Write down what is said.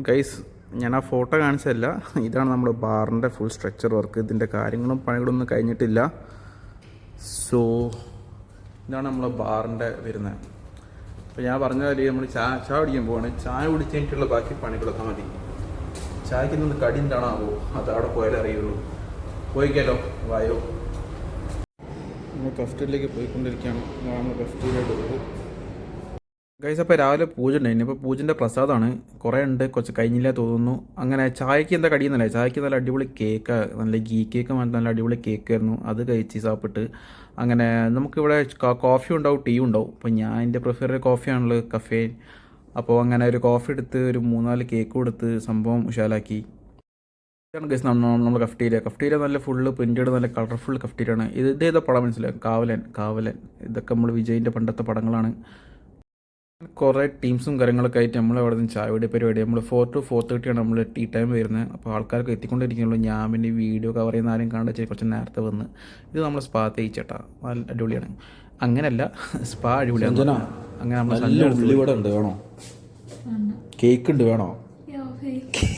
Guys ഞാൻ ആ photo കാണിച്ചതല്ല, ഇതാണ് നമ്മുടെ ബാറിൻ്റെ ഫുൾ സ്ട്രക്ചർ വർക്ക്. ഇതിൻ്റെ കാര്യങ്ങളും പണികളൊന്നും കഴിഞ്ഞിട്ടില്ല. സോ ഇതാണ് നമ്മളെ ബാറിൻ്റെ വരുന്നത്. അപ്പോൾ ഞാൻ പറഞ്ഞ കാര്യം നമ്മൾ ചായ കുടിക്കാൻ പോവാണ്. ചായ കുടിച്ച് കഴിഞ്ഞിട്ടുള്ള ബാക്കി പണികളൊക്കെ മതി. ചായക്ക് നിന്ന് കടി എന്താണാവോ, അത് അവിടെ പോയാലേ അറിയുള്ളൂ. പോയിക്കാലോ, വായോ. നമ്മൾ കസ്റ്റഡിയിലേക്ക് പോയിക്കൊണ്ടിരിക്കുകയാണ്. നമ്മൾ കസ്റ്റഡിയിലോട്ട് പോകും ഗൈസ്. അപ്പോൾ രാവിലെ പൂജ ഉണ്ടായിരുന്നു. ഇപ്പോൾ പൂജൻ്റെ പ്രസാദമാണ്, കുറേ ഉണ്ട്, കുറച്ച് കഴിഞ്ഞില്ല തോന്നുന്നു. അങ്ങനെ ചായക്ക് എന്താ കടിയെന്നല്ലേ, ചായക്ക് നല്ല അടിപൊളി കേക്ക്, നല്ല ഗീ കേക്ക് മാറ്റി നല്ല അടിപൊളി കേക്കായിരുന്നു. അത് കഴിച്ച് സാപ്പിട്ട് അങ്ങനെ നമുക്കിവിടെ കോഫി ഉണ്ടാവും, ടീ ഉണ്ടാവും. അപ്പോൾ ഞാൻ എൻ്റെ പ്രിഫർ കോഫിയാണുള്ളത്, കഫേ. അപ്പോൾ അങ്ങനെ ഒരു കോഫി എടുത്ത് ഒരു 3-4 കേക്ക് കൊടുത്ത് സംഭവം ഉഷാലാക്കി. ഇതാണ് ഗൈസ് നമ്മൾ കഫ്റ്റീരിയ നല്ല ഫുള്ള് പ്രിൻറ്റഡ് നല്ല കളർഫുൾ കഫ്റ്റീരിയാണ്. ഇതേതാ പടം മനസ്സിലാവും, കാവലൻ. ഇതൊക്കെ നമ്മൾ വിജയിൻ്റെ പണ്ടത്തെ പടങ്ങളാണ്. കുറേ ടീംസും കാര്യങ്ങളൊക്കെ ആയിട്ട് നമ്മൾ അവിടെ നിന്ന് ചായയുടെ പരിപാടി. നമ്മൾ 4 to 4:30 നമ്മൾ ടീ ടൈം വരുന്നത്. അപ്പോൾ ആൾക്കാർക്ക് എത്തിക്കൊണ്ടിരിക്കുന്നുള്ളൂ. ഞാൻ പിന്നെ വീഡിയോ കവർ ചെയ്യുന്ന ആരും കാണാൻ വെച്ചാൽ കുറച്ച് നേരത്തെ വന്ന്. ഇത് നമ്മൾ സ്പാ തേച്ചേട്ടാ, നല്ല അടിപൊളിയാണ്. അങ്ങനെയല്ല, സ്പാ അടിപൊളിയാണ്. അങ്ങനെ നമ്മൾ ഉള്ളിവട ഉണ്ട്, വേണോ? കേക്ക് ഉണ്ട്, വേണോ?